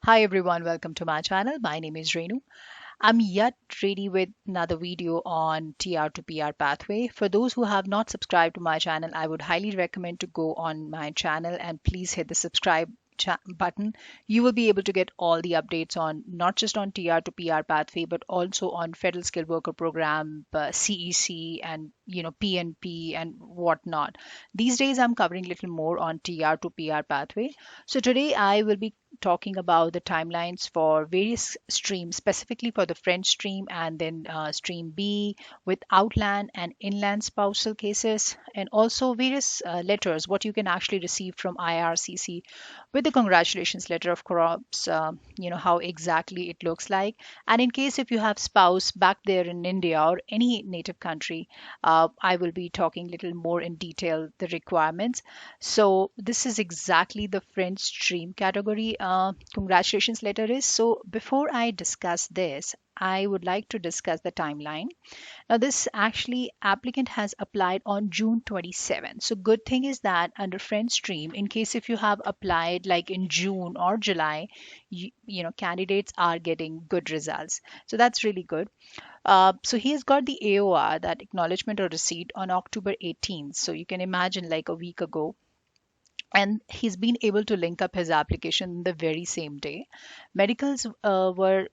Hi everyone, welcome to my channel. My name is Renu. I'm yet ready with another video on TR to PR pathway. For those who have not subscribed to my channel, I would highly recommend to go on my channel and please hit the subscribe button. You will be able to get all the updates on not just on TR to PR pathway, but also on Federal Skilled Worker Program, CEC, and PNP and whatnot. These days, I'm covering a little more on TR to PR pathway. So today, I will be talking about the timelines for various streams, specifically for the French stream and then stream B with outland and inland spousal cases, and also various letters, what you can actually receive from IRCC with the congratulations letter of crops, how exactly it looks like. And in case if you have spouse back there in India or any native country, I will be talking a little more in detail the requirements. So this is exactly the French stream category congratulations letter is. So before I discuss this, I would like to discuss the timeline. Now, this actually applicant has applied on June 27. So good thing is that under French stream, in case if you have applied like in June or July, candidates are getting good results. So that's really good. So he has got the AOR, that acknowledgement or receipt, on October 18th. So you can imagine like a week ago, and he's been able to link up his application the very same day. Medicals were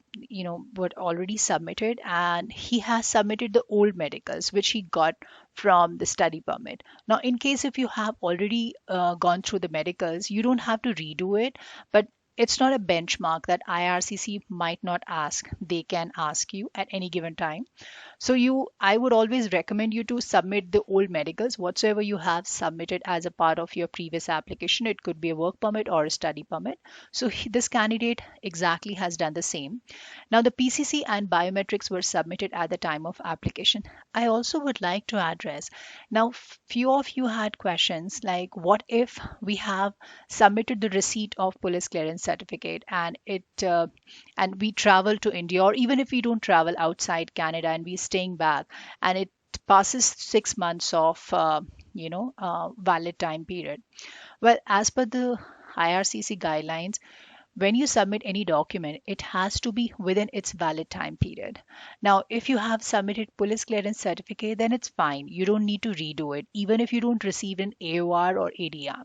already submitted, and he has submitted the old medicals which he got from the study permit. Now in case if you have already gone through the medicals, you don't have to redo it, but it's not a benchmark that IRCC might not ask. They can ask you at any given time. So I would always recommend you to submit the old medicals, whatsoever you have submitted as a part of your previous application. It could be a work permit or a study permit. So this candidate exactly has done the same. Now the PCC and biometrics were submitted at the time of application. I also would like to address, now few of you had questions like, what if we have submitted the receipt of police clearance certificate and and we travel to India, or even if we don't travel outside Canada and we're staying back, and it passes 6 months of valid time period. Well, as per the IRCC guidelines, when you submit any document, it has to be within its valid time period. Now, if you have submitted police clearance certificate, then it's fine. You don't need to redo it, even if you don't receive an AOR or ADR.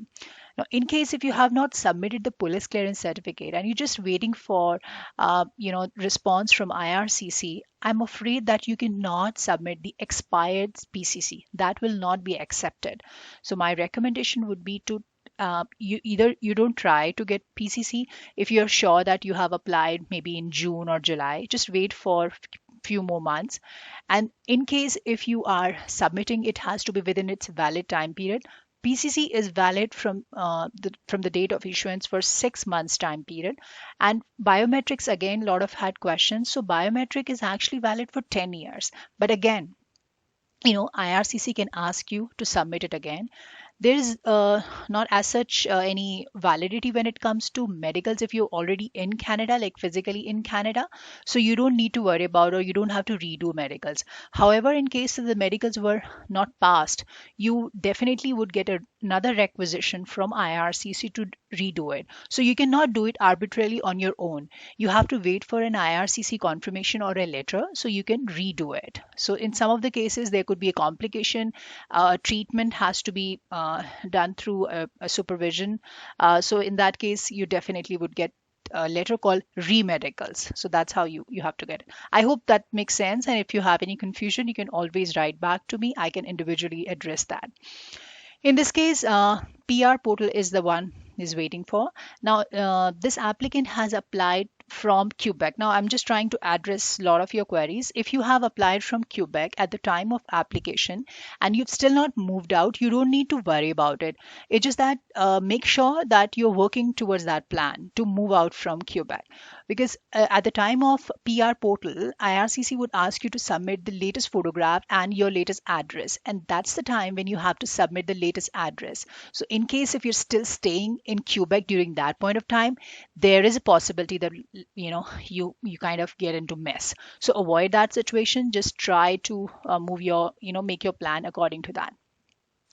Now, in case if you have not submitted the police clearance certificate and you're just waiting for, response from IRCC, I'm afraid that you cannot submit the expired PCC. That will not be accepted. So my recommendation would be to you don't try to get PCC if you're sure that you have applied maybe in June or July. Just wait for few more months, and in case if you are submitting, it has to be within its valid time period. PCC is valid from the date of issuance for 6 months time period, and biometrics, again, a lot of had questions. So biometric is actually valid for 10 years, but again, IRCC can ask you to submit it again. There is not as such any validity when it comes to medicals if you're already in Canada, like physically in Canada. So you don't need to worry about, or you don't have to redo medicals. However, in case the medicals were not passed, you definitely would get another requisition from IRCC to redo it. So you cannot do it arbitrarily on your own. You have to wait for an IRCC confirmation or a letter so you can redo it. So in some of the cases, there could be a complication. Treatment has to be done through a supervision. So in that case, you definitely would get a letter called remedicals. So that's how you have to get it. I hope that makes sense. And if you have any confusion, you can always write back to me. I can individually address that. In this case, PR portal is the one is waiting for. Now, this applicant has applied from Quebec. Now, I'm just trying to address a lot of your queries. If you have applied from Quebec at the time of application and you've still not moved out, you don't need to worry about it. It's just that make sure that you're working towards that plan to move out from Quebec. Because at the time of PR portal, IRCC would ask you to submit the latest photograph and your latest address. And that's the time when you have to submit the latest address. So in case if you're still staying in Quebec during that point of time, there is a possibility that you kind of get into mess. So avoid that situation. Just try to make your plan according to that.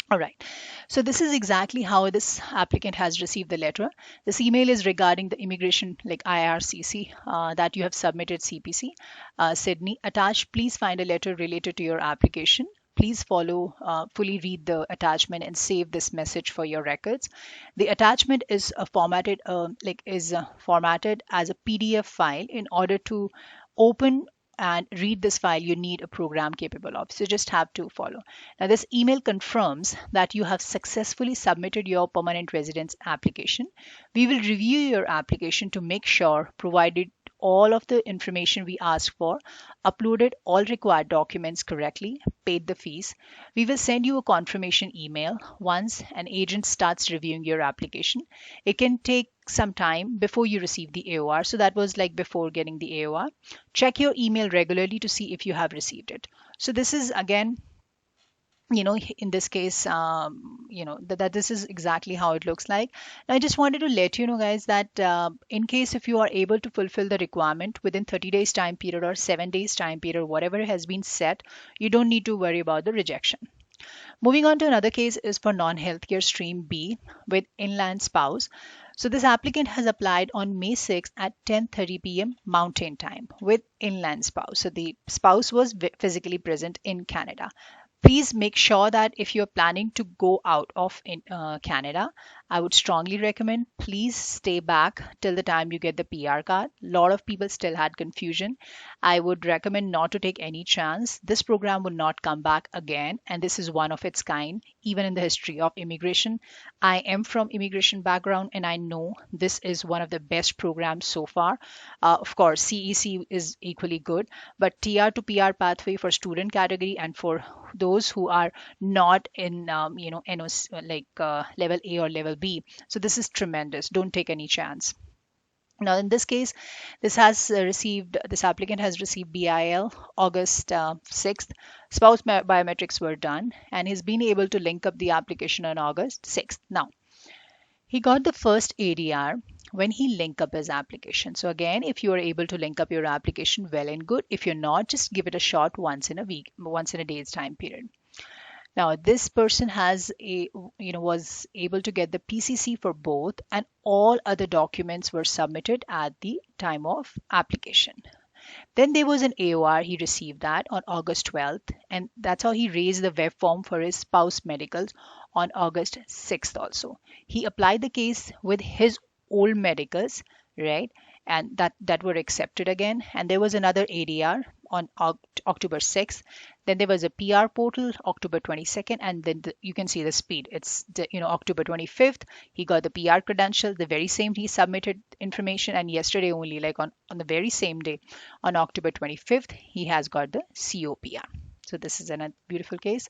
All right. So this is exactly how this applicant has received the letter. This email is regarding the immigration, like IRCC, that you have submitted CPC, Sydney. Attached, please find a letter related to your application. Please fully read the attachment and save this message for your records. The attachment is formatted as a PDF file. In order to open and read this file, you need a program capable of. So you just have to follow. Now, this email confirms that you have successfully submitted your permanent residence application. We will review your application to make sure provided all of the information we asked for, uploaded all required documents correctly, paid the fees. We will send you a confirmation email once an agent starts reviewing your application. It can take some time before you receive the AOR. So that was like before getting the AOR. Check your email regularly to see if you have received it. So this is again, in this case, that this is exactly how it looks like. Now, I just wanted to let you know, guys, that in case if you are able to fulfill the requirement within 30 days time period or 7 days time period, whatever has been set, you don't need to worry about the rejection. Moving on to another case is for non-healthcare stream B with inland spouse. So this applicant has applied on May 6th at 10:30 p.m. Mountain Time with inland spouse. So the spouse was physically present in Canada. Please make sure that if you're planning to go out of Canada, I would strongly recommend please stay back till the time you get the PR card. A lot of people still had confusion. I would recommend not to take any chance. This program will not come back again, and this is one of its kind, even in the history of immigration. I am from immigration background, and I know this is one of the best programs so far. Of course, CEC is equally good, but TR to PR pathway for student category and for those who are not in NOS, level A or level B. So this is tremendous. Don't take any chance. Now, in this case, this applicant has received BIL August 6th. Spouse biometrics were done, and he's been able to link up the application on August 6th. Now, he got the first ADR when he linked up his application. So again, if you are able to link up your application, well and good. If you're not, just give it a shot once in a week, once in a day's time period. Now, this person was able to get the PCC for both, and all other documents were submitted at the time of application. Then there was an AOR. He received that on August 12th, and that's how he raised the web form for his spouse medicals on August 6th also. He applied the case with his old medicals, right? And that were accepted again. And there was another ADR on October 6th. Then there was a PR portal October 22nd, and then you can see the speed. It's October 25th. He got the PR credential. The very same he submitted information, and yesterday only, like on the very same day, on October 25th, he has got the COPR. So this is a beautiful case.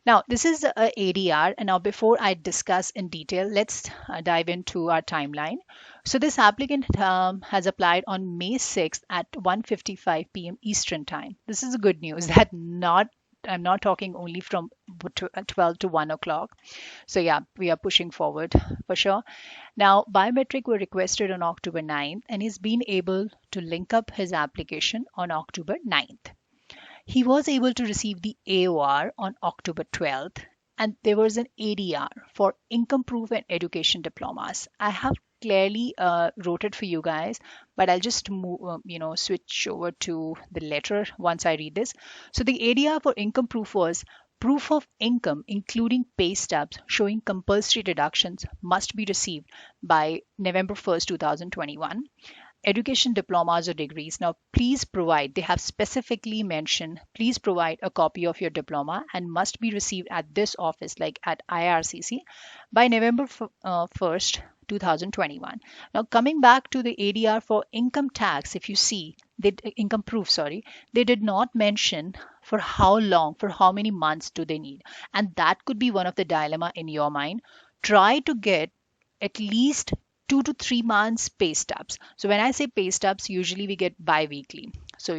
Now, this is a ADR. And now, before I discuss in detail, let's dive into our timeline. So this applicant has applied on May 6th at 1:55 p.m. Eastern Time. This is a good news that I'm not talking only from 12 to 1 o'clock. So yeah, we are pushing forward for sure. Now, biometric were requested on October 9th, and he's been able to link up his application on October 9th. He was able to receive the AOR on October 12th, and there was an ADR for income proof and education diplomas. I have clearly wrote it for you guys, but I'll just switch over to the letter once I read this. So the ADR for income proof was proof of income, including pay stubs showing compulsory deductions, must be received by November 1st, 2021. Education diplomas or degrees. Now, please provide, they have specifically mentioned, please provide a copy of your diploma and must be received at this office, like at IRCC, by November 1st, 2021. Now, coming back to the ADR for income tax, if you see, income proof, sorry, they did not mention for how long, for how many months do they need. And that could be one of the dilemma in your mind. Try to get at least 2 to 3 months pay stubs. So when I say pay stubs, usually we get bi-weekly. So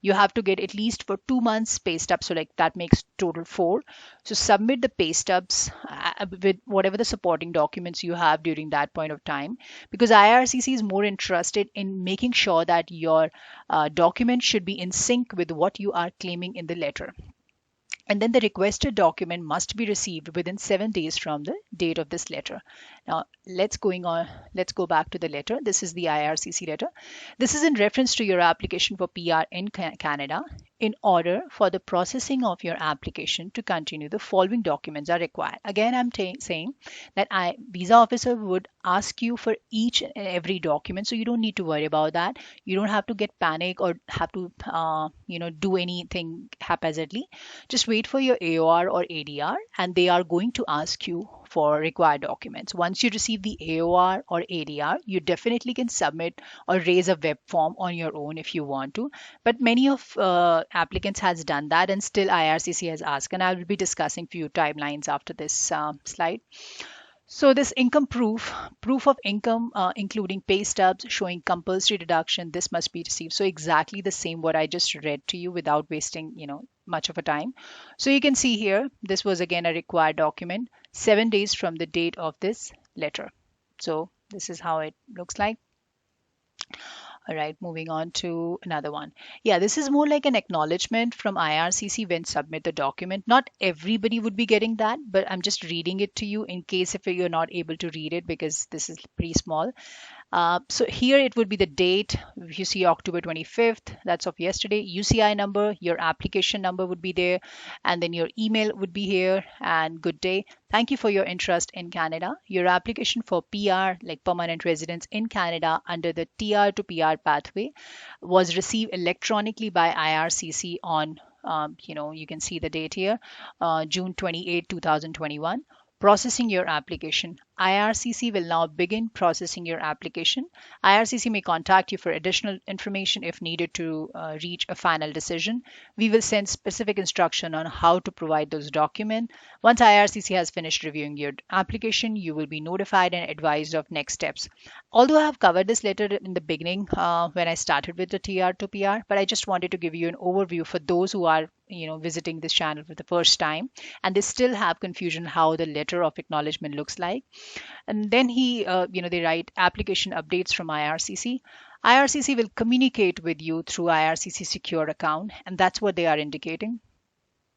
you have to get at least for 2 months pay stubs. So like that makes total 4. So submit the pay stubs with whatever the supporting documents you have during that point of time, because IRCC is more interested in making sure that your document should be in sync with what you are claiming in the letter. And then the requested document must be received within 7 days from the date of this letter. Now let's go back to the letter. This is the IRCC letter. This is in reference to your application for PR in Canada. In order for the processing of your application to continue, the following documents are required. Again, I'm saying that visa officer would ask you for each and every document, so you don't need to worry about that. You don't have to get panic or have to do anything haphazardly. Just wait for your AOR or ADR, and they are going to ask you for required documents. Once you receive the AOR or ADR, you definitely can submit or raise a web form on your own if you want to. But many of applicants has done that, and still IRCC has asked. And I will be discussing few timelines after this slide. So this income proof of income, including pay stubs showing compulsory deduction, this must be received. So exactly the same what I just read to you without wasting, much of a time. So you can see here, this was again a required document, 7 days from the date of this letter. So this is how it looks like. All right, moving on to another one. Yeah, this is more like an acknowledgement from IRCC when submit the document. Not everybody would be getting that, but I'm just reading it to you in case if you're not able to read it because this is pretty small. So here it would be the date. If you see October 25th, that's of yesterday. UCI number, your application number would be there, and then your email would be here. And good day. Thank you for your interest in Canada. Your application for PR, like permanent residence in Canada under the TR to PR pathway, was received electronically by IRCC on, you can see the date here, June 28, 2021. Processing your application. IRCC will now begin processing your application. IRCC may contact you for additional information if needed to reach a final decision. We will send specific instruction on how to provide those documents. Once IRCC has finished reviewing your application, you will be notified and advised of next steps. Although I have covered this letter in the beginning when I started with the TR to PR, but I just wanted to give you an overview for those who are visiting this channel for the first time and they still have confusion how the letter of acknowledgement looks like. And then they write application updates from IRCC. IRCC will communicate with you through IRCC secure account, and that's what they are indicating,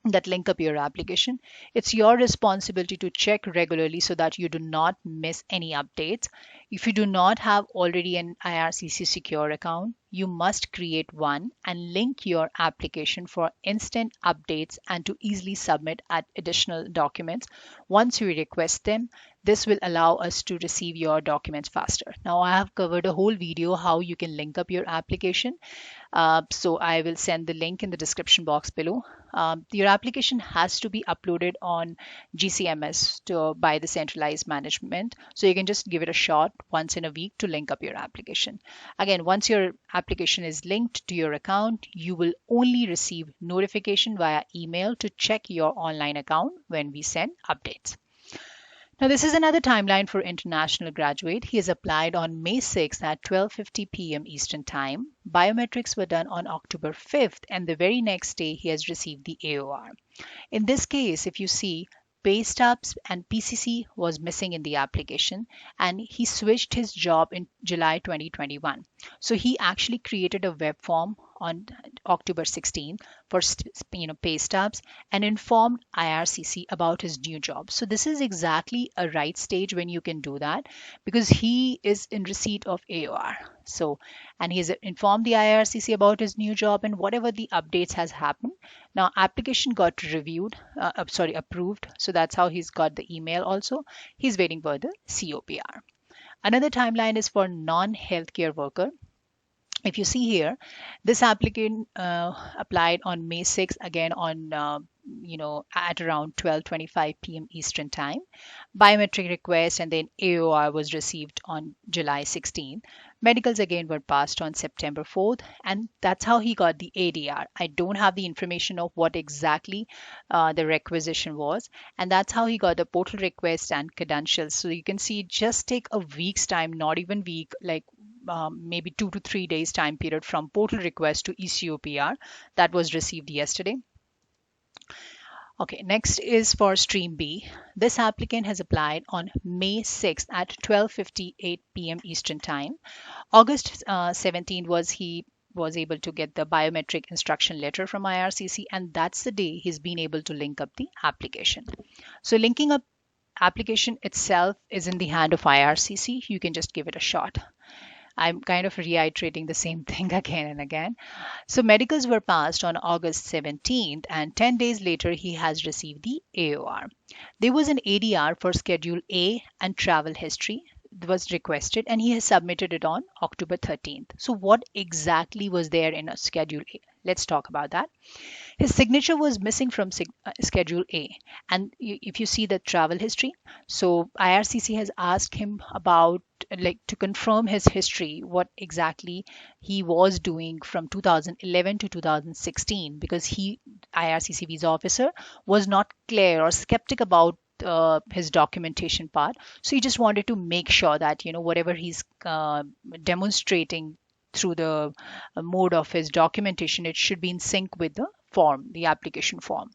that link up your application. It's your responsibility to check regularly so that you do not miss any updates. If you do not have already an IRCC secure account, you must create one and link your application for instant updates and to easily submit additional documents once you request them. This will allow us to receive your documents faster. Now, I have covered a whole video how you can link up your application. So I will send the link in the description box below. Your application has to be uploaded on GCMS by the centralized management. So you can just give it a shot once in a week to link up your application. Again, once your application is linked to your account, you will only receive notification via email to check your online account when we send updates. Now, this is another timeline for international graduate. He has applied on May 6th at 12:50 p.m. Eastern Time. Biometrics were done on October 5th, and the very next day he has received the AOR. In this case, if you see, pay stubs and PCC was missing in the application, and he switched his job in July 2021. So he actually created a web form on October 16th for pay stubs and informed IRCC about his new job. So this is exactly a right stage when you can do that because he is in receipt of AOR. And he's informed the IRCC about his new job and whatever the updates has happened. Now application got approved. So that's how he's got the email also. He's waiting for the COPR. Another timeline is for non-healthcare worker. If you see here, this applicant applied on May 6th, again on at around 12:25 p.m. Eastern Time. Biometric request and then AOR was received on July 16th. Medicals again were passed on September 4th, and that's how he got the ADR. I don't have the information of what exactly the requisition was, and that's how he got the portal request and credentials. So you can see just take a week's time, not even week, like maybe 2 to 3 days time period from portal request to ECOPR that was received yesterday. Okay, next is for Stream B. This applicant has applied on May 6th at 12:58 p.m. Eastern Time. August 17th was he was able to get the biometric instruction letter from IRCC, and that's the day he's been able to link up the application. So linking up application itself is in the hand of IRCC. You can just give it a shot. I'm kind of reiterating the same thing again and again. So medicals were passed on August 17th, and 10 days later, he has received the AOR. There was an ADR for Schedule A and travel history was requested, and he has submitted it on October 13th. So what exactly was there in a Schedule A? Let's talk about that. His signature was missing from Schedule A. And if you see the travel history, so IRCC has asked him about, like, to confirm his history, what exactly he was doing from 2011 to 2016, because IRCC visa officer, was not clear or skeptic about his documentation part. So he just wanted to make sure that, whatever he's demonstrating through the mode of his documentation, it should be in sync with the form, the application form.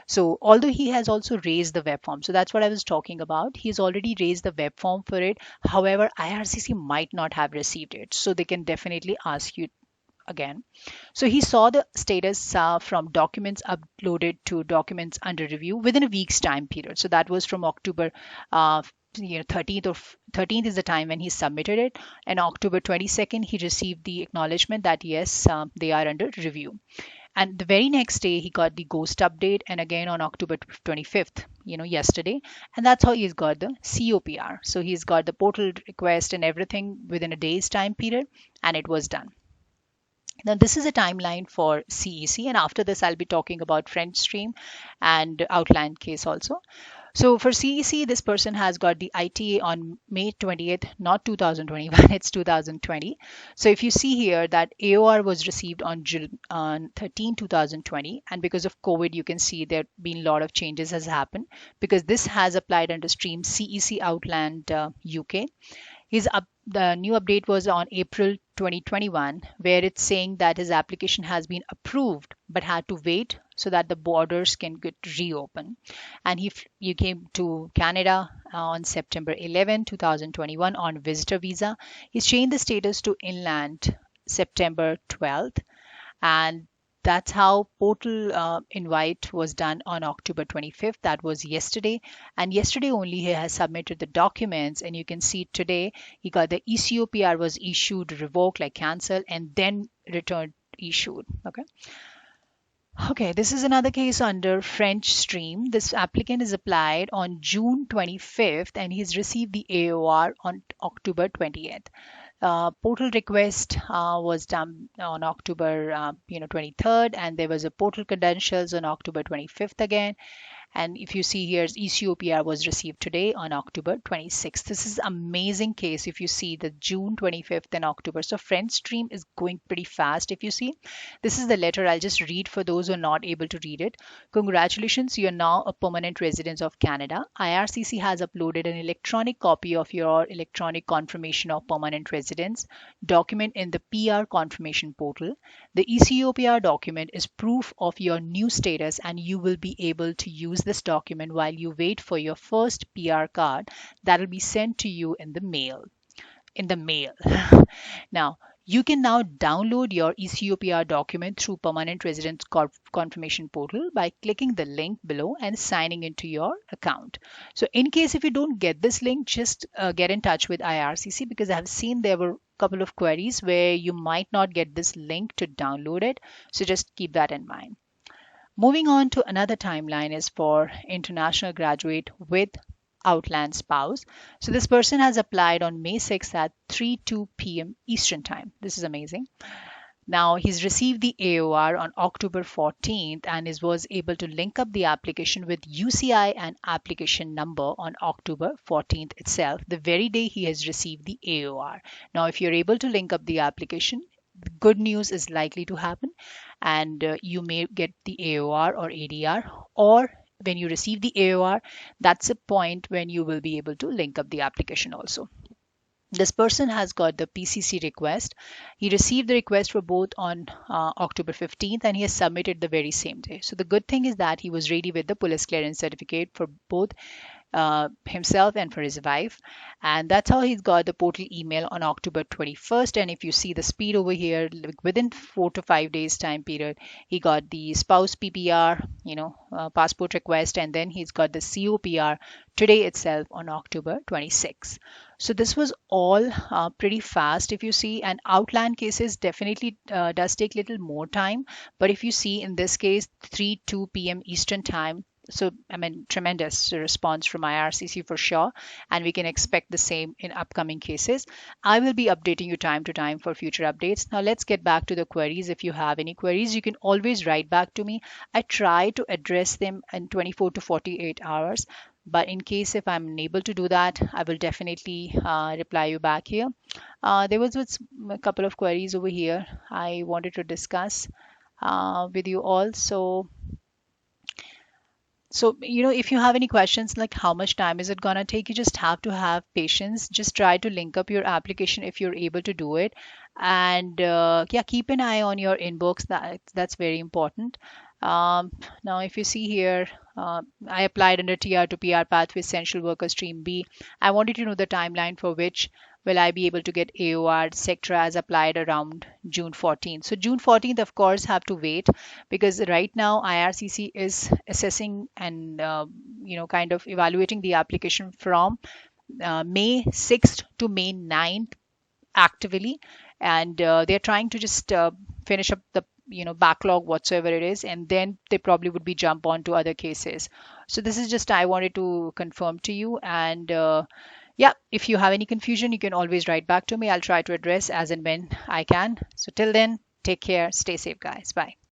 So although he has also raised the web form, so that's what I was talking about. He's already raised the web form for it. However, IRCC might not have received it. So they can definitely ask you again. So he saw the status from documents uploaded to documents under review within a week's time period. So that was from October 13th is the time when he submitted it, and October 22nd he received the acknowledgement that yes, they are under review. And the very next day he got the ghost update, and again on October 25th, yesterday, and that's how he's got the COPR. So he's got the portal request and everything within a day's time period, and it was done. Now, this is a timeline for CEC, and after this, I'll be talking about French stream and outland case also. So for CEC, this person has got the ITA on May 20th, not 2021, it's 2020. So if you see here that AOR was received on June 13, 2020, and because of COVID, you can see there have been a lot of changes has happened, because this has applied under stream CEC Outland UK. The new update was on April 2021, where it's saying that his application has been approved but had to wait so that the borders can get reopened. And he came to Canada on September 11, 2021 on visitor visa. He's changed the status to inland September 12th, and that's how portal invite was done on October 25th. That was yesterday. And yesterday only he has submitted the documents. And you can see today he got the ECOPR was issued, revoked, like cancelled, and then returned issued. Okay, this is another case under French stream. This applicant is applied on June 25th and he's received the AOR on October 20th. Portal request was done on October 23rd, and there was a portal credentials on October 25th again. And if you see here, ECOPR was received today on October 26th. This is amazing case if you see the June 25th and October. So French stream is going pretty fast if you see. This is the letter. I'll just read for those who are not able to read it. Congratulations, you are now a permanent resident of Canada. IRCC has uploaded an electronic copy of your electronic confirmation of permanent residence document in the PR confirmation portal. The ECOPR document is proof of your new status, and you will be able to use this document while you wait for your first PR card that will be sent to you in the mail. Now, you can now download your ECOPR document through Permanent Residence Confirmation Portal by clicking the link below and signing into your account. So in case if you don't get this link, just get in touch with IRCC, because I've seen there were a couple of queries where you might not get this link to download it. So just keep that in mind. Moving on to another timeline is for international graduate with outland spouse. So this person has applied on May 6th at 3:02 p.m. Eastern Time. This is amazing. Now he's received the AOR on October 14th and was able to link up the application with UCI and application number on October 14th itself, the very day he has received the AOR. Now if you're able to link up the application, good news is likely to happen, and you may get the AOR or ADR, or when you receive the AOR, that's a point when you will be able to link up the application also. This person has got the PCC request. He received the request for both on October 15th, and he has submitted the very same day. So the good thing is that he was ready with the police clearance certificate for both himself and for his wife. And that's how he's got the portal email on October 21st. And if you see the speed over here, within 4 to 5 days time period, he got the spouse PPR, passport request, and then he's got the COPR today itself on October 26th. So this was all pretty fast if you see, and outland cases definitely does take little more time. But if you see in this case, 2 p.m. Eastern time, so I mean tremendous response from IRCC for sure, and we can expect the same in upcoming cases. I will be updating you time to time for future updates. Now let's get back to the queries. If you have any queries, you can always write back to me. I try to address them in 24 to 48 hours. But in case if I'm unable to do that, I will definitely reply you back here. There was a couple of queries over here I wanted to discuss with you all. So, if you have any questions like how much time is it gonna take, you just have to have patience. Just try to link up your application if you're able to do it. And yeah, keep an eye on your inbox. That's very important. Now, if you see here, I applied under TR to PR pathway essential worker stream B. I wanted to know the timeline for which will I be able to get AOR, etc. as applied around June 14th. So June 14th, of course, have to wait because right now IRCC is assessing and kind of evaluating the application from May 6th to May 9th actively, and they're trying to just finish up the backlog whatsoever it is, and then they probably would be jump on to other cases. So this is just I wanted to confirm to you. And yeah, if you have any confusion, you can always write back to me. I'll try to address as and when I can. So till then, take care, stay safe, guys. Bye.